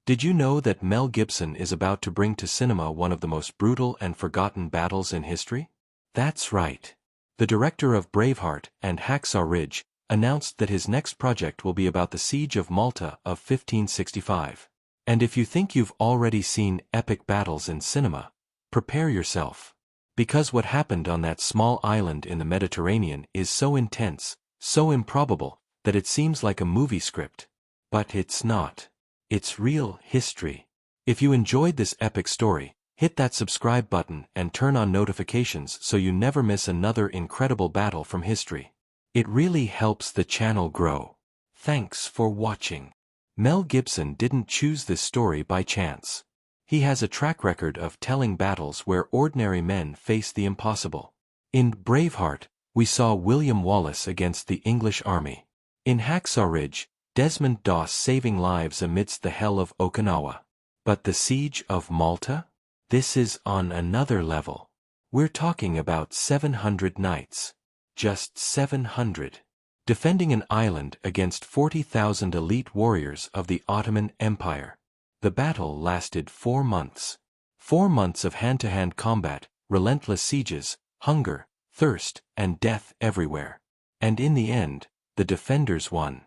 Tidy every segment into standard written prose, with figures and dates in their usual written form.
Did you know that Mel Gibson is about to bring to cinema one of the most brutal and forgotten battles in history? That's right. The director of Braveheart and Hacksaw Ridge announced that his next project will be about the Siege of Malta of 1565. And if you think you've already seen epic battles in cinema, prepare yourself. Because what happened on that small island in the Mediterranean is so intense, so improbable, that it seems like a movie script. But it's not. It's real history. If you enjoyed this epic story, hit that subscribe button and turn on notifications so you never miss another incredible battle from history. It really helps the channel grow. Thanks for watching. Mel Gibson didn't choose this story by chance. He has a track record of telling battles where ordinary men face the impossible. In Braveheart, we saw William Wallace against the English army. In Hacksaw Ridge, Desmond Doss saving lives amidst the hell of Okinawa. But the Siege of Malta? This is on another level. We're talking about 700 knights. Just 700. Defending an island against 40,000 elite warriors of the Ottoman Empire. The battle lasted 4 months. 4 months of hand-to-hand combat, relentless sieges, hunger, thirst, and death everywhere. And in the end, the defenders won.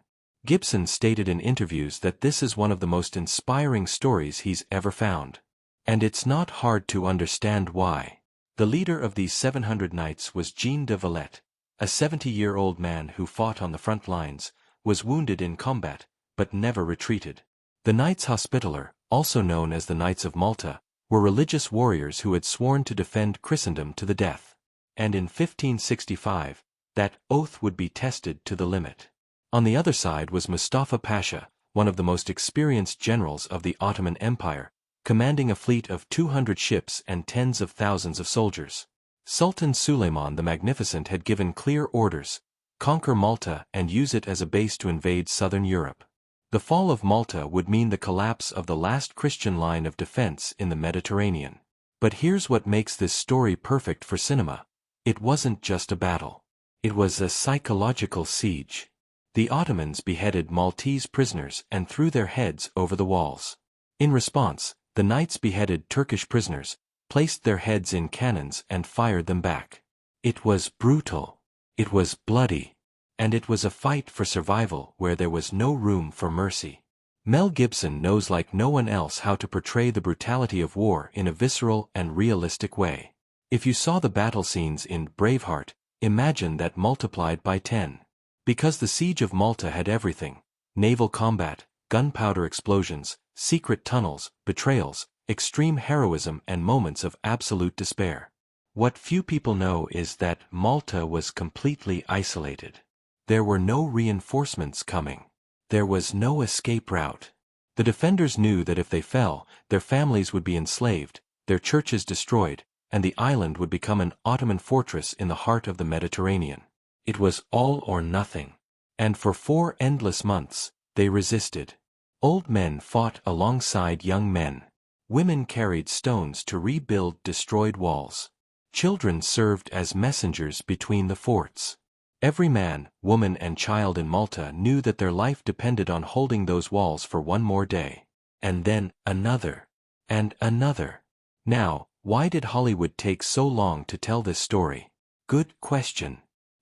Gibson stated in interviews that this is one of the most inspiring stories he's ever found. And it's not hard to understand why. The leader of these 700 knights was Jean de Valette, a 70-year-old man who fought on the front lines, was wounded in combat, but never retreated. The Knights Hospitaller, also known as the Knights of Malta, were religious warriors who had sworn to defend Christendom to the death. And in 1565, that oath would be tested to the limit. On the other side was Mustafa Pasha, one of the most experienced generals of the Ottoman Empire, commanding a fleet of 200 ships and tens of thousands of soldiers. Sultan Suleiman the Magnificent had given clear orders: conquer Malta and use it as a base to invade southern Europe. The fall of Malta would mean the collapse of the last Christian line of defense in the Mediterranean. But here's what makes this story perfect for cinema. It wasn't just a battle. It was a psychological siege. The Ottomans beheaded Maltese prisoners and threw their heads over the walls. In response, the knights beheaded Turkish prisoners, placed their heads in cannons and fired them back. It was brutal. It was bloody. And it was a fight for survival where there was no room for mercy. Mel Gibson knows like no one else how to portray the brutality of war in a visceral and realistic way. If you saw the battle scenes in Braveheart, imagine that multiplied by 10. Because the Siege of Malta had everything: naval combat, gunpowder explosions, secret tunnels, betrayals, extreme heroism, and moments of absolute despair. What few people know is that Malta was completely isolated. There were no reinforcements coming. There was no escape route. The defenders knew that if they fell, their families would be enslaved, their churches destroyed, and the island would become an Ottoman fortress in the heart of the Mediterranean. It was all or nothing. And for 4 endless months, they resisted. Old men fought alongside young men. Women carried stones to rebuild destroyed walls. Children served as messengers between the forts. Every man, woman, and child in Malta knew that their life depended on holding those walls for one more day. And then another. And another. Now, why did Hollywood take so long to tell this story? Good question.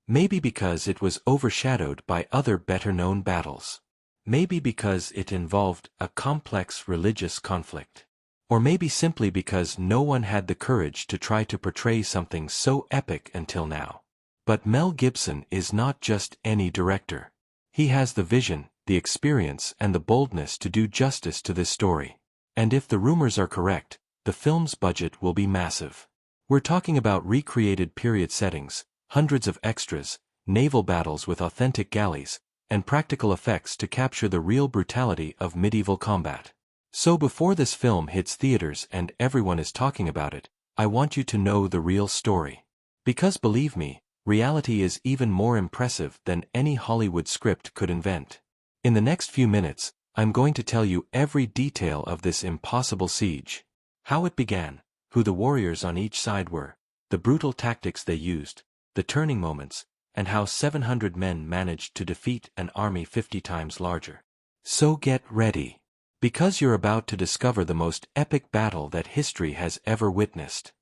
Maybe because it was overshadowed by other better-known battles. Maybe because it involved a complex religious conflict. Or maybe simply because no one had the courage to try to portray something so epic until now. But Mel Gibson is not just any director. He has the vision, the experience, and the boldness to do justice to this story. And if the rumors are correct, the film's budget will be massive. We're talking about recreated period settings, hundreds of extras, naval battles with authentic galleys, and practical effects to capture the real brutality of medieval combat. So before this film hits theaters and everyone is talking about it, I want you to know the real story. Because believe me, reality is even more impressive than any Hollywood script could invent. In the next few minutes, I'm going to tell you every detail of this impossible siege. How it began, who the warriors on each side were, the brutal tactics they used, the turning moments, and how 700 men managed to defeat an army 50 times larger. So get ready. Because you're about to discover the most epic battle that history has ever witnessed.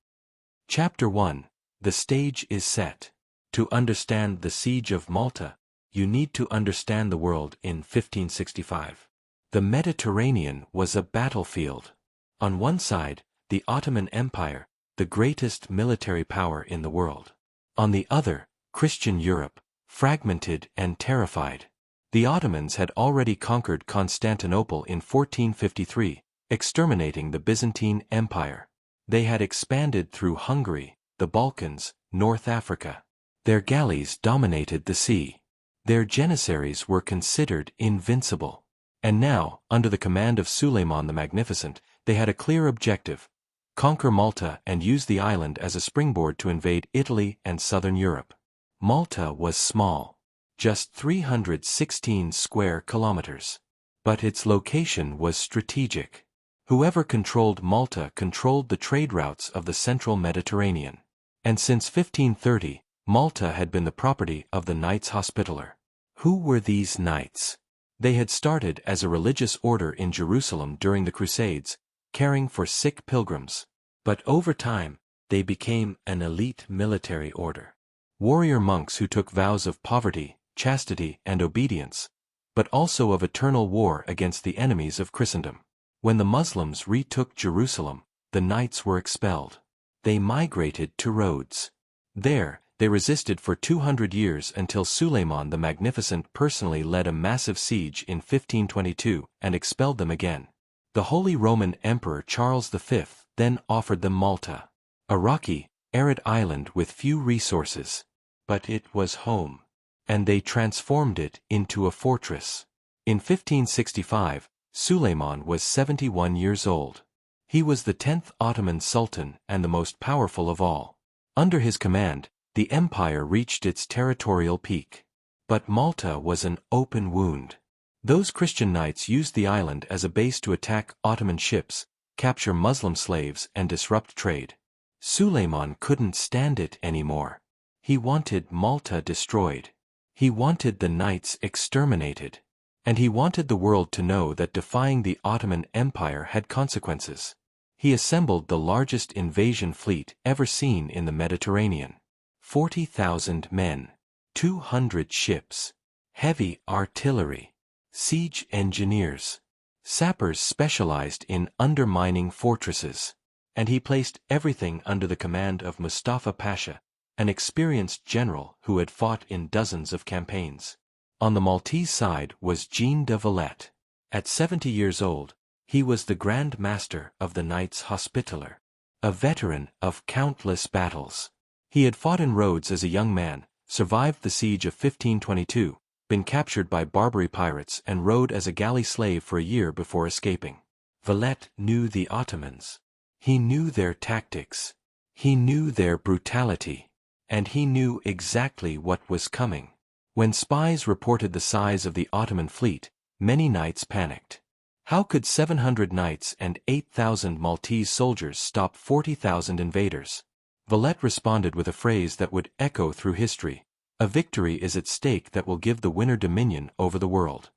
Chapter 1. The stage is set. To understand the Siege of Malta, you need to understand the world in 1565. The Mediterranean was a battlefield. On one side, the Ottoman Empire, the greatest military power in the world. On the other, Christian Europe, fragmented and terrified. The Ottomans had already conquered Constantinople in 1453, exterminating the Byzantine Empire. They had expanded through Hungary, the Balkans, North Africa. Their galleys dominated the sea. Their janissaries were considered invincible. And now, under the command of Suleiman the Magnificent, they had a clear objective: conquer Malta and use the island as a springboard to invade Italy and southern Europe. Malta was small, just 316 square kilometers. But its location was strategic. Whoever controlled Malta controlled the trade routes of the central Mediterranean. And since 1530, Malta had been the property of the Knights Hospitaller. Who were these knights? They had started as a religious order in Jerusalem during the Crusades, caring for sick pilgrims. But over time, they became an elite military order. Warrior monks who took vows of poverty, chastity, and obedience, but also of eternal war against the enemies of Christendom. When the Muslims retook Jerusalem, the knights were expelled. They migrated to Rhodes. There, they resisted for 200 years until Suleiman the Magnificent personally led a massive siege in 1522 and expelled them again. The Holy Roman Emperor Charles V then offered them Malta, a rocky, arid island with few resources. But it was home. And they transformed it into a fortress. In 1565, Suleiman was 71 years old. He was the 10th Ottoman Sultan and the most powerful of all. Under his command, the empire reached its territorial peak. But Malta was an open wound. Those Christian knights used the island as a base to attack Ottoman ships, capture Muslim slaves, and disrupt trade. Suleiman couldn't stand it anymore. He wanted Malta destroyed. He wanted the knights exterminated. And he wanted the world to know that defying the Ottoman Empire had consequences. He assembled the largest invasion fleet ever seen in the Mediterranean. 40,000 men, 200 ships, heavy artillery, siege engineers, sappers specialized in undermining fortresses. And he placed everything under the command of Mustafa Pasha, an experienced general who had fought in dozens of campaigns. On the Maltese side was Jean de Valette. At 70 years old, he was the Grand Master of the Knights Hospitaller, a veteran of countless battles. He had fought in Rhodes as a young man, survived the siege of 1522, been captured by Barbary pirates and rode as a galley slave for a year before escaping. Valette knew the Ottomans. He knew their tactics. He knew their brutality. And he knew exactly what was coming. When spies reported the size of the Ottoman fleet, many knights panicked. How could 700 knights and 8,000 Maltese soldiers stop 40,000 invaders? Valette responded with a phrase that would echo through history: a victory is at stake that will give the winner dominion over the world.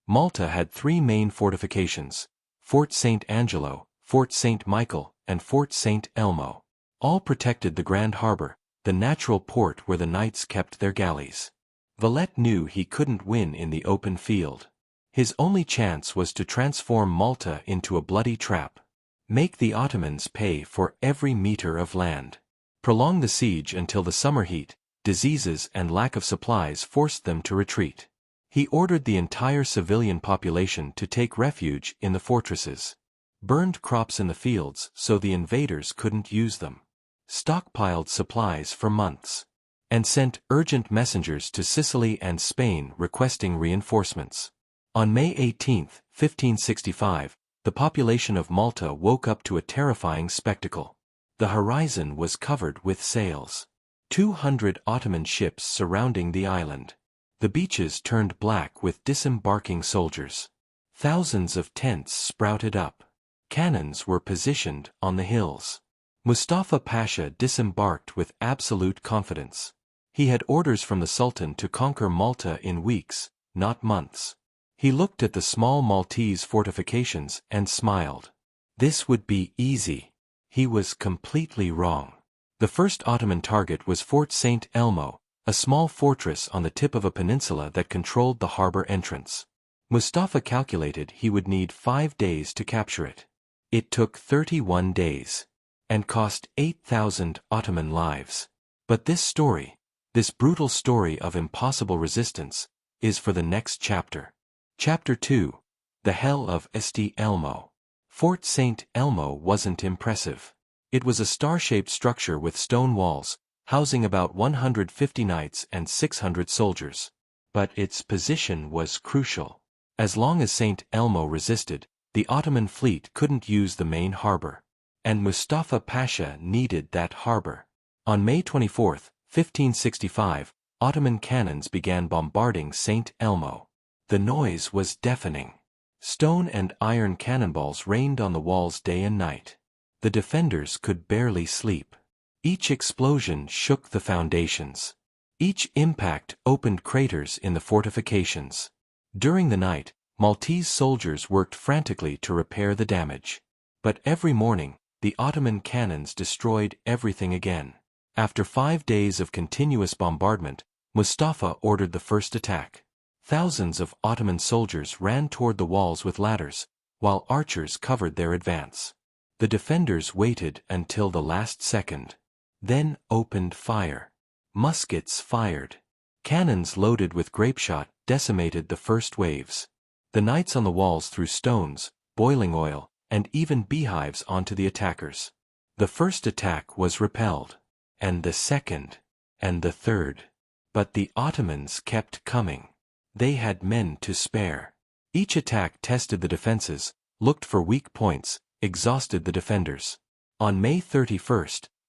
Malta had three main fortifications: Fort St. Angelo, Fort St. Michael, and Fort St. Elmo. All protected the Grand Harbor, the natural port where the knights kept their galleys. Valette knew he couldn't win in the open field. His only chance was to transform Malta into a bloody trap. Make the Ottomans pay for every meter of land. Prolong the siege until the summer heat, diseases, and lack of supplies forced them to retreat. He ordered the entire civilian population to take refuge in the fortresses. Burned crops in the fields so the invaders couldn't use them. Stockpiled supplies for months. And sent urgent messengers to Sicily and Spain requesting reinforcements. On May 18, 1565, the population of Malta woke up to a terrifying spectacle. The horizon was covered with sails. 200 Ottoman ships surrounding the island. The beaches turned black with disembarking soldiers. Thousands of tents sprouted up. Cannons were positioned on the hills. Mustafa Pasha disembarked with absolute confidence. He had orders from the Sultan to conquer Malta in weeks, not months. He looked at the small Maltese fortifications and smiled. This would be easy. He was completely wrong. The first Ottoman target was Fort St. Elmo, a small fortress on the tip of a peninsula that controlled the harbor entrance. Mustafa calculated he would need 5 days to capture it. It took 31 days, and cost 8,000 Ottoman lives. But this brutal story of impossible resistance, is for the next chapter. Chapter 2. The Hell of St. Elmo. Fort St. Elmo wasn't impressive. It was a star-shaped structure with stone walls, housing about 150 knights and 600 soldiers. But its position was crucial. As long as St. Elmo resisted, the Ottoman fleet couldn't use the main harbor. And Mustafa Pasha needed that harbor. On May 24, 1565, Ottoman cannons began bombarding St. Elmo. The noise was deafening. Stone and iron cannonballs rained on the walls day and night. The defenders could barely sleep. Each explosion shook the foundations. Each impact opened craters in the fortifications. During the night, Maltese soldiers worked frantically to repair the damage. But every morning, the Ottoman cannons destroyed everything again. After 5 days of continuous bombardment, Mustafa ordered the first attack. Thousands of Ottoman soldiers ran toward the walls with ladders, while archers covered their advance. The defenders waited until the last second. Then opened fire. Muskets fired. Cannons loaded with grapeshot decimated the first waves. The knights on the walls threw stones, boiling oil, and even beehives onto the attackers. The first attack was repelled. And the second. And the third. But the Ottomans kept coming. They had men to spare. Each attack tested the defenses, looked for weak points, exhausted the defenders. On May 31,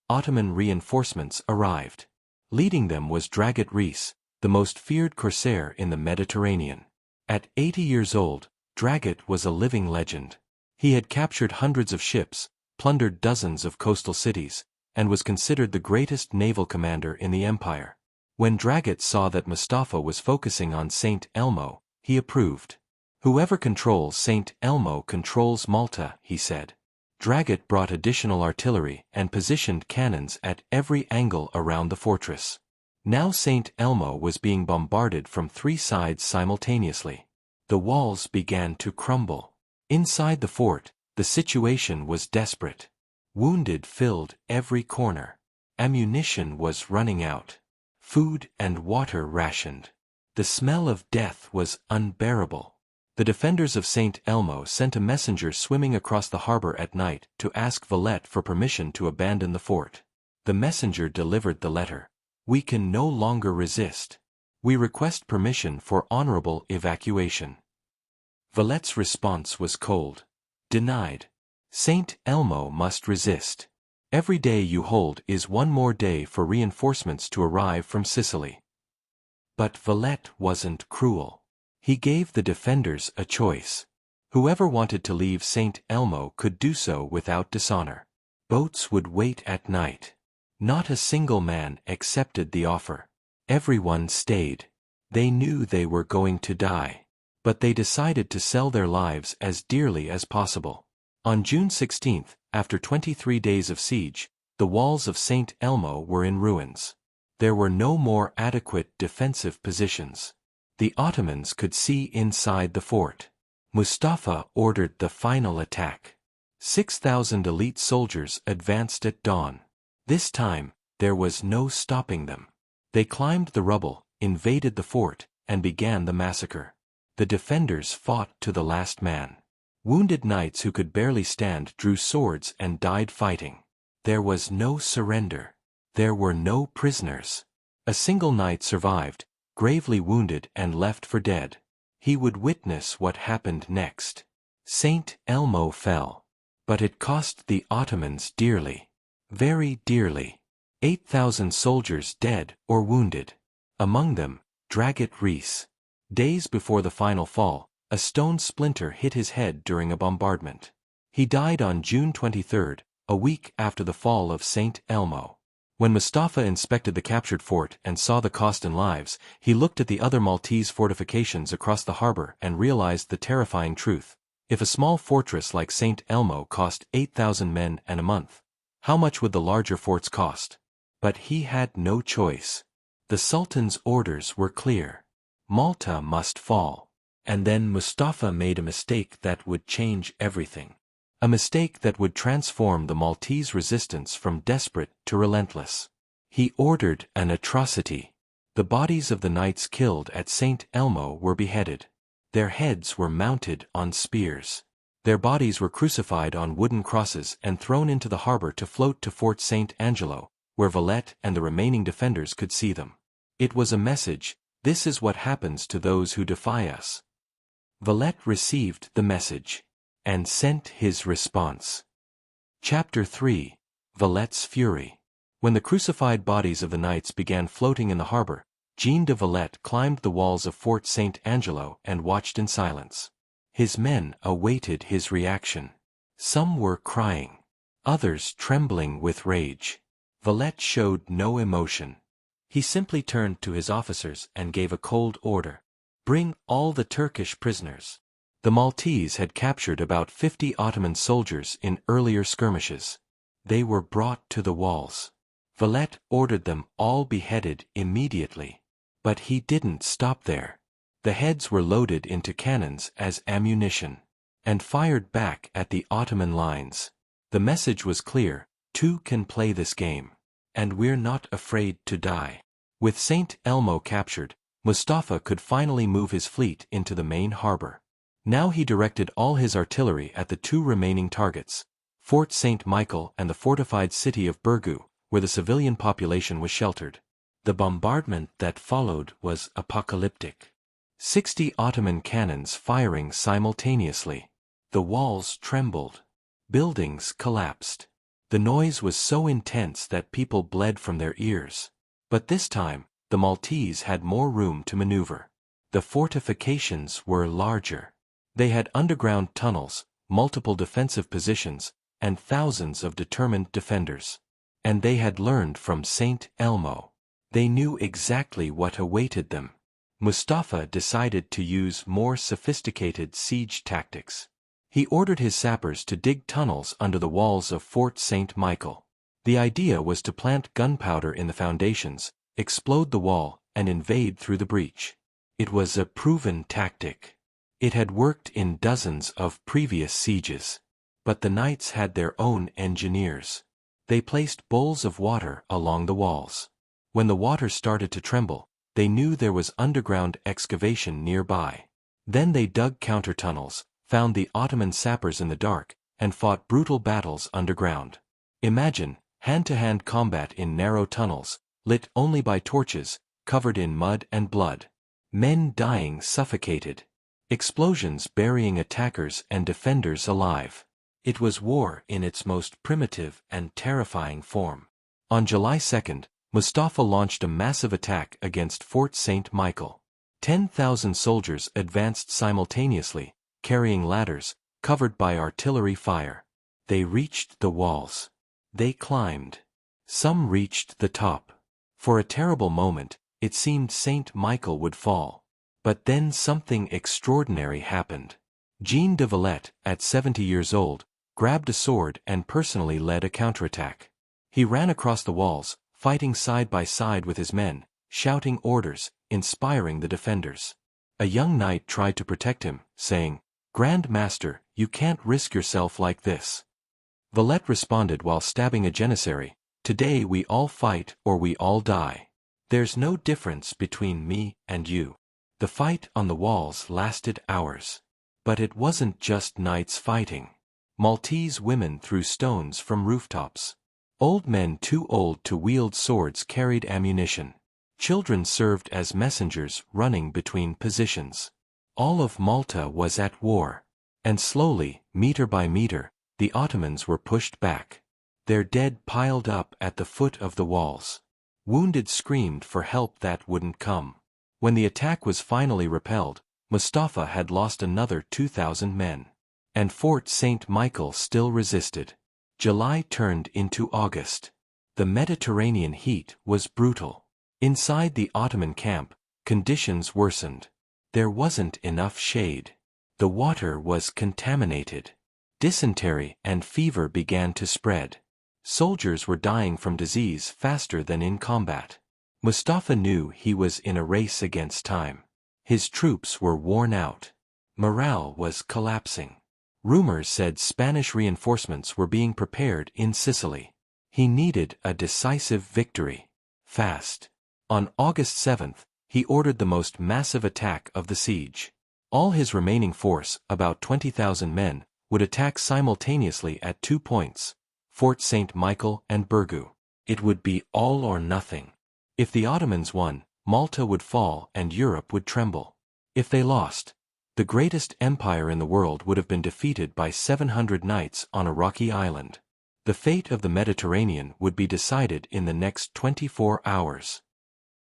Ottoman reinforcements arrived. Leading them was Dragut Reis, the most feared corsair in the Mediterranean. At 80 years old, Dragut was a living legend. He had captured hundreds of ships, plundered dozens of coastal cities, and was considered the greatest naval commander in the empire. When Dragut saw that Mustafa was focusing on St. Elmo, he approved. "Whoever controls St. Elmo controls Malta," he said. Dragut brought additional artillery and positioned cannons at every angle around the fortress. Now St. Elmo was being bombarded from 3 sides simultaneously. The walls began to crumble. Inside the fort, the situation was desperate. Wounded filled every corner. Ammunition was running out. Food and water rationed. The smell of death was unbearable. The defenders of St. Elmo sent a messenger swimming across the harbor at night to ask Vallet for permission to abandon the fort. The messenger delivered the letter. "We can no longer resist. We request permission for honorable evacuation." Vallet's response was cold. "Denied. St. Elmo must resist. Every day you hold is one more day for reinforcements to arrive from Sicily." But Vallet wasn't cruel. He gave the defenders a choice. Whoever wanted to leave St. Elmo could do so without dishonor. Boats would wait at night. Not a single man accepted the offer. Everyone stayed. They knew they were going to die. But they decided to sell their lives as dearly as possible. On June 16, after 23 days of siege, the walls of St. Elmo were in ruins. There were no more adequate defensive positions. The Ottomans could see inside the fort. Mustafa ordered the final attack. 6,000 elite soldiers advanced at dawn. This time, there was no stopping them. They climbed the rubble, invaded the fort, and began the massacre. The defenders fought to the last man. Wounded knights who could barely stand drew swords and died fighting. There was no surrender. There were no prisoners. A single knight survived, gravely wounded and left for dead. He would witness what happened next. St. Elmo fell. But it cost the Ottomans dearly. Very dearly. 8,000 soldiers dead or wounded. Among them, Dragut Reis. Days before the final fall, a stone splinter hit his head during a bombardment. He died on June 23, a week after the fall of St. Elmo. When Mustafa inspected the captured fort and saw the cost in lives, he looked at the other Maltese fortifications across the harbor and realized the terrifying truth. If a small fortress like St. Elmo cost 8,000 men and a month, how much would the larger forts cost? But he had no choice. The Sultan's orders were clear. Malta must fall. And then Mustafa made a mistake that would change everything. A mistake that would transform the Maltese resistance from desperate to relentless. He ordered an atrocity. The bodies of the knights killed at St. Elmo were beheaded. Their heads were mounted on spears. Their bodies were crucified on wooden crosses and thrown into the harbor to float to Fort St. Angelo, where Vallet and the remaining defenders could see them. It was a message: this is what happens to those who defy us. Vallet received the message and sent his response. Chapter 3. Vallet's Fury. When the crucified bodies of the knights began floating in the harbor, Jean de Valette climbed the walls of Fort St. Angelo and watched in silence. His men awaited his reaction. Some were crying, others trembling with rage. Valette showed no emotion. He simply turned to his officers and gave a cold order: "Bring all the Turkish prisoners." The Maltese had captured about 50 Ottoman soldiers in earlier skirmishes. They were brought to the walls. Valette ordered them all beheaded immediately. But he didn't stop there. The heads were loaded into cannons as ammunition and fired back at the Ottoman lines. The message was clear: two can play this game. And we're not afraid to die. With St. Elmo captured, Mustafa could finally move his fleet into the main harbor. Now he directed all his artillery at the two remaining targets, Fort St. Michael and the fortified city of Burgu, where the civilian population was sheltered. The bombardment that followed was apocalyptic. 60 Ottoman cannons firing simultaneously. The walls trembled. Buildings collapsed. The noise was so intense that people bled from their ears. But this time, the Maltese had more room to maneuver. The fortifications were larger. They had underground tunnels, multiple defensive positions, and thousands of determined defenders. And they had learned from St. Elmo. They knew exactly what awaited them. Mustafa decided to use more sophisticated siege tactics. He ordered his sappers to dig tunnels under the walls of Fort St. Michael. The idea was to plant gunpowder in the foundations, explode the wall, and invade through the breach. It was a proven tactic. It had worked in dozens of previous sieges. But the knights had their own engineers. They placed bowls of water along the walls. When the water started to tremble, they knew there was underground excavation nearby. Then they dug counter-tunnels, found the Ottoman sappers in the dark, and fought brutal battles underground. Imagine hand-to-hand combat in narrow tunnels, lit only by torches, covered in mud and blood. Men dying suffocated. Explosions burying attackers and defenders alive. It was war in its most primitive and terrifying form. On July 2nd, Mustafa launched a massive attack against Fort St. Michael. 10,000 soldiers advanced simultaneously, carrying ladders, covered by artillery fire. They reached the walls. They climbed. Some reached the top. For a terrible moment, it seemed St. Michael would fall. But then something extraordinary happened. Jean de Valette, at 70 years old, grabbed a sword and personally led a counterattack. He ran across the walls, fighting side by side with his men, shouting orders, inspiring the defenders. A young knight tried to protect him, saying, "Grand Master, you can't risk yourself like this." Valette responded while stabbing a janissary, "Today we all fight or we all die. There's no difference between me and you." The fight on the walls lasted hours. But it wasn't just knights fighting. Maltese women threw stones from rooftops. Old men too old to wield swords carried ammunition. Children served as messengers running between positions. All of Malta was at war. And slowly, meter by meter, the Ottomans were pushed back. Their dead piled up at the foot of the walls. Wounded screamed for help that wouldn't come. When the attack was finally repelled, Mustafa had lost another 2,000 men. And Fort St. Michael still resisted. July turned into August. The Mediterranean heat was brutal. Inside the Ottoman camp, conditions worsened. There wasn't enough shade. The water was contaminated. Dysentery and fever began to spread. Soldiers were dying from disease faster than in combat. Mustafa knew he was in a race against time. His troops were worn out. Morale was collapsing. Rumors said Spanish reinforcements were being prepared in Sicily. He needed a decisive victory. Fast. On August 7th, he ordered the most massive attack of the siege. All his remaining force, about 20,000 men, would attack simultaneously at 2 points, Fort St. Michael and Birgu. It would be all or nothing. If the Ottomans won, Malta would fall and Europe would tremble. If they lost, the greatest empire in the world would have been defeated by 700 knights on a rocky island. The fate of the Mediterranean would be decided in the next 24 hours.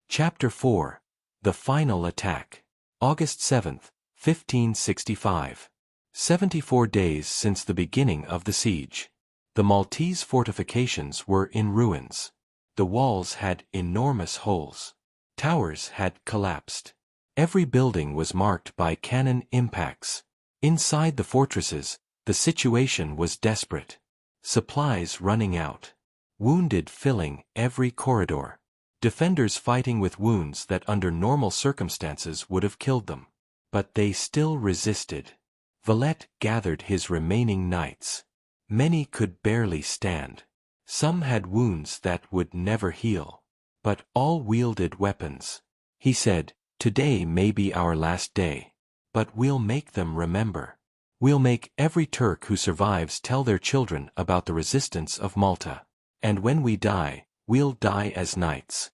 Chapter 4. The Final Attack. August 7th, 1565. 74 days since the beginning of the siege. The Maltese fortifications were in ruins. The walls had enormous holes. Towers had collapsed. Every building was marked by cannon impacts. Inside the fortresses, the situation was desperate. Supplies running out. Wounded filling every corridor. Defenders fighting with wounds that under normal circumstances would have killed them. But they still resisted. Vallet gathered his remaining knights. Many could barely stand. Some had wounds that would never heal. But all wielded weapons. He said, "Today may be our last day. But we'll make them remember. We'll make every Turk who survives tell their children about the resistance of Malta. And when we die, we'll die as knights."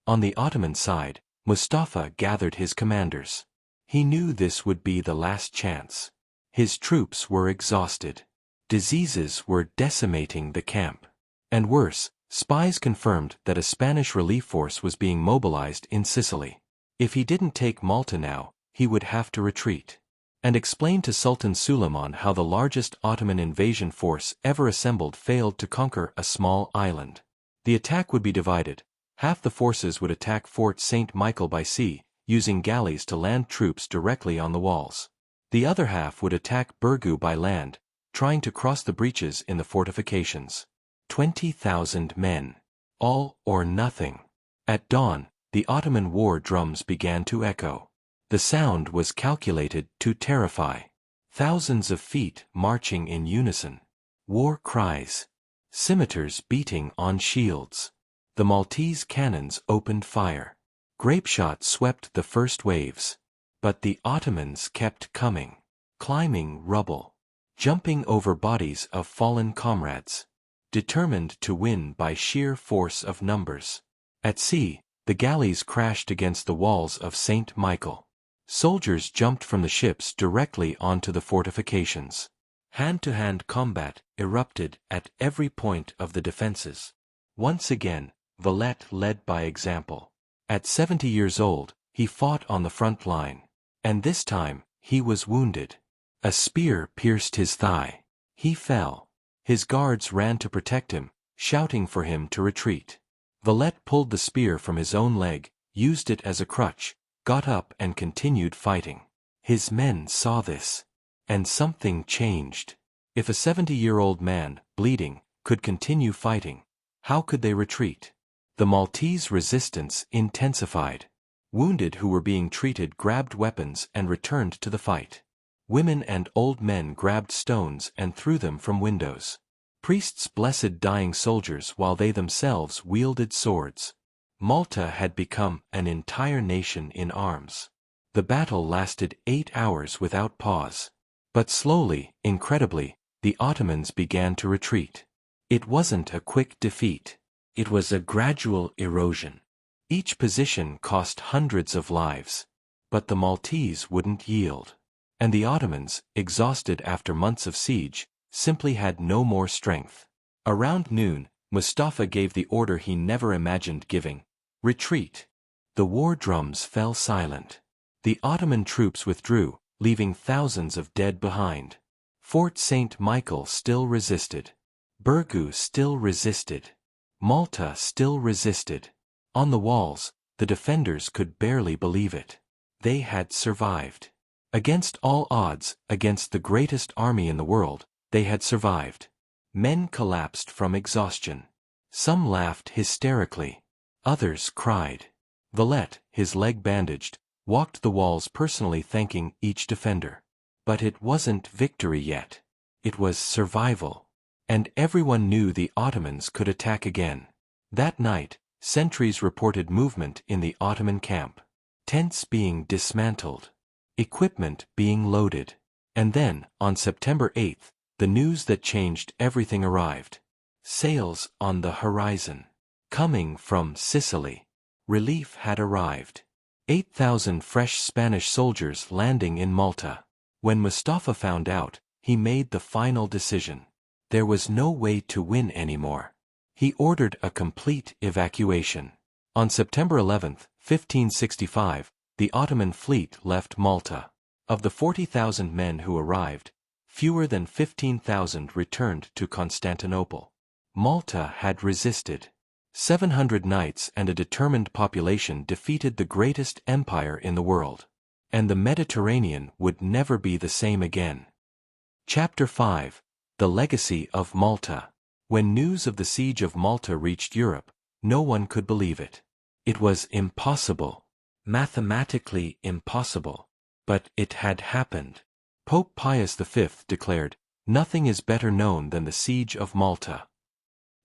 On the Ottoman side, Mustafa gathered his commanders. He knew this would be the last chance. His troops were exhausted. Diseases were decimating the camp. And worse, spies confirmed that a Spanish relief force was being mobilized in Sicily. If he didn't take Malta now, he would have to retreat. And explain to Sultan Suleiman how the largest Ottoman invasion force ever assembled failed to conquer a small island. The attack would be divided. Half the forces would attack Fort St. Michael by sea, using galleys to land troops directly on the walls. The other half would attack Birgu by land, trying to cross the breaches in the fortifications. 20,000 men. All or nothing. At dawn, the Ottoman war drums began to echo. The sound was calculated to terrify. Thousands of feet marching in unison. War cries. Scimitars beating on shields. The Maltese cannons opened fire. Grapeshot swept the first waves. But the Ottomans kept coming. Climbing rubble. Jumping over bodies of fallen comrades. Determined to win by sheer force of numbers. At sea, the galleys crashed against the walls of St. Michael. Soldiers jumped from the ships directly onto the fortifications. Hand-to-hand combat erupted at every point of the defenses. Once again, Vallet led by example. At 70 years old, he fought on the front line. And this time, he was wounded. A spear pierced his thigh. He fell. His guards ran to protect him, shouting for him to retreat. Vallet pulled the spear from his own leg, used it as a crutch, got up and continued fighting. His men saw this. And something changed. If a 70-year-old man, bleeding, could continue fighting, how could they retreat? The Maltese resistance intensified. Wounded who were being treated grabbed weapons and returned to the fight. Women and old men grabbed stones and threw them from windows. Priests blessed dying soldiers while they themselves wielded swords. Malta had become an entire nation in arms. The battle lasted 8 hours without pause. But slowly, incredibly, the Ottomans began to retreat. It wasn't a quick defeat. It was a gradual erosion. Each position cost hundreds of lives. But the Maltese wouldn't yield. And the Ottomans, exhausted after months of siege, simply had no more strength. Around noon, Mustafa gave the order he never imagined giving: retreat. The war drums fell silent. The Ottoman troops withdrew, leaving thousands of dead behind. Fort St. Michael still resisted. Birgu still resisted. Malta still resisted. On the walls, the defenders could barely believe it. They had survived. Against all odds, against the greatest army in the world, they had survived. Men collapsed from exhaustion. Some laughed hysterically. Others cried. Vallet, his leg bandaged, walked the walls personally thanking each defender. But it wasn't victory yet. It was survival. And everyone knew the Ottomans could attack again. That night, sentries reported movement in the Ottoman camp. Tents being dismantled. Equipment being loaded. And then, on September 8th, the news that changed everything arrived. Sails on the horizon. Coming from Sicily. Relief had arrived. 8,000 fresh Spanish soldiers landing in Malta. When Mustafa found out, he made the final decision. There was no way to win anymore. He ordered a complete evacuation. On September 11, 1565, the Ottoman fleet left Malta. Of the 40,000 men who arrived, fewer than 15,000 returned to Constantinople. Malta had resisted. 700 knights and a determined population defeated the greatest empire in the world. And the Mediterranean would never be the same again. Chapter 5. The Legacy of Malta. When news of the Siege of Malta reached Europe, no one could believe it. It was impossible. Mathematically impossible. But it had happened. Pope Pius V declared, "Nothing is better known than the Siege of Malta."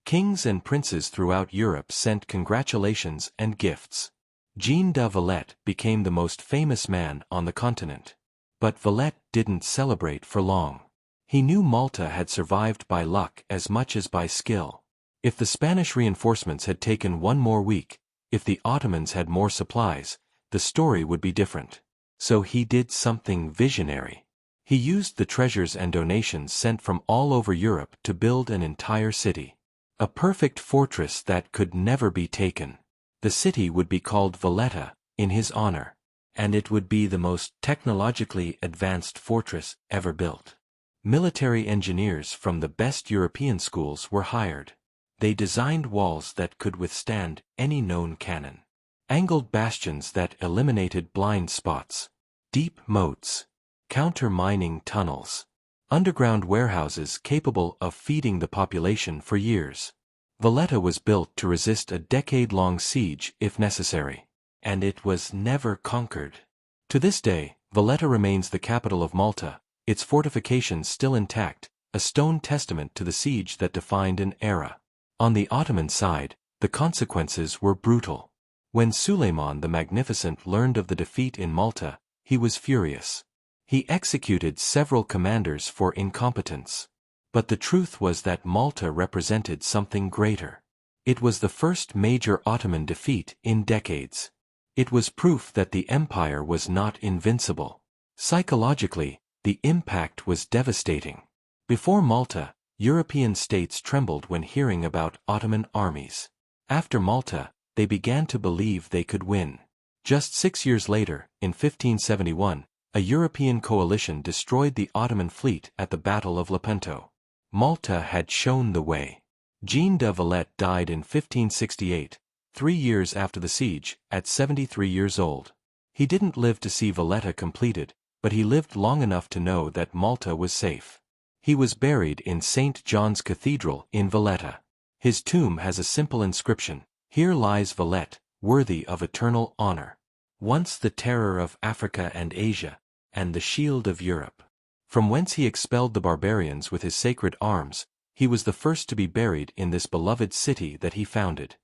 Kings and princes throughout Europe sent congratulations and gifts. Jean de Valette became the most famous man on the continent. But Vallet didn't celebrate for long. He knew Malta had survived by luck as much as by skill. If the Spanish reinforcements had taken one more week, if the Ottomans had more supplies, the story would be different. So he did something visionary. He used the treasures and donations sent from all over Europe to build an entire city. A perfect fortress that could never be taken. The city would be called Valletta, in his honor. And it would be the most technologically advanced fortress ever built. Military engineers from the best European schools were hired. They designed walls that could withstand any known cannon. Angled bastions that eliminated blind spots. Deep moats. Counter-mining tunnels. Underground warehouses capable of feeding the population for years. Valletta was built to resist a decade-long siege if necessary. And it was never conquered. To this day, Valletta remains the capital of Malta, its fortifications still intact, a stone testament to the siege that defined an era. On the Ottoman side, the consequences were brutal. When Suleiman the Magnificent learned of the defeat in Malta, he was furious. He executed several commanders for incompetence. But the truth was that Malta represented something greater. It was the first major Ottoman defeat in decades. It was proof that the empire was not invincible. Psychologically, the impact was devastating. Before Malta, European states trembled when hearing about Ottoman armies. After Malta, they began to believe they could win. Just 6 years later, in 1571, a European coalition destroyed the Ottoman fleet at the Battle of Lepanto. Malta had shown the way. Jean de Valette died in 1568, 3 years after the siege, at 73 years old. He didn't live to see Valletta completed, but he lived long enough to know that Malta was safe. He was buried in St. John's Cathedral in Valletta. His tomb has a simple inscription, "Here lies Vallet, worthy of eternal honor. Once the terror of Africa and Asia, and the shield of Europe. From whence he expelled the barbarians with his sacred arms, he was the first to be buried in this beloved city that he founded."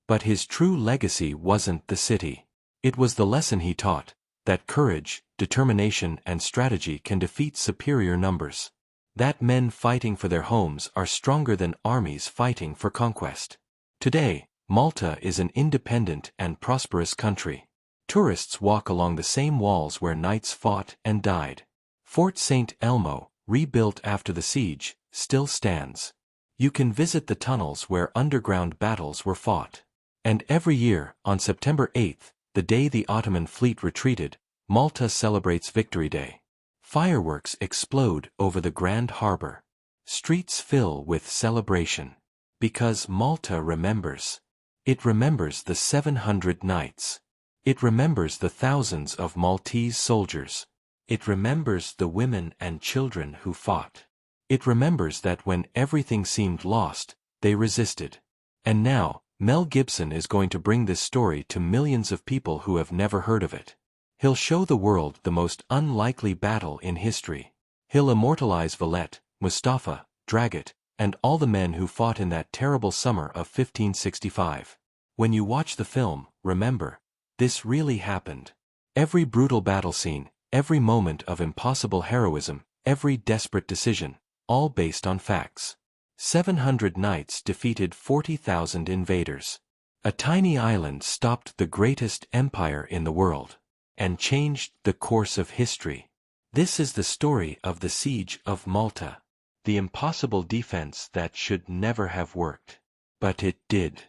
But his true legacy wasn't the city. It was the lesson he taught, that courage, determination and strategy can defeat superior numbers. That men fighting for their homes are stronger than armies fighting for conquest. Today, Malta is an independent and prosperous country. Tourists walk along the same walls where knights fought and died. Fort St. Elmo, rebuilt after the siege, still stands. You can visit the tunnels where underground battles were fought. And every year, on September 8th, the day the Ottoman fleet retreated, Malta celebrates Victory Day. Fireworks explode over the Grand Harbor. Streets fill with celebration. Because Malta remembers. It remembers the 700 nights. It remembers the thousands of Maltese soldiers. It remembers the women and children who fought. It remembers that when everything seemed lost, they resisted. And now, Mel Gibson is going to bring this story to millions of people who have never heard of it. He'll show the world the most unlikely battle in history. He'll immortalize Vallet, Mustafa, Dragut, and all the men who fought in that terrible summer of 1565. When you watch the film, remember, this really happened. Every brutal battle scene, every moment of impossible heroism, every desperate decision, all based on facts. 700 knights defeated 40,000 invaders. A tiny island stopped the greatest empire in the world, and changed the course of history. This is the story of the Siege of Malta. The impossible defense that should never have worked. But it did.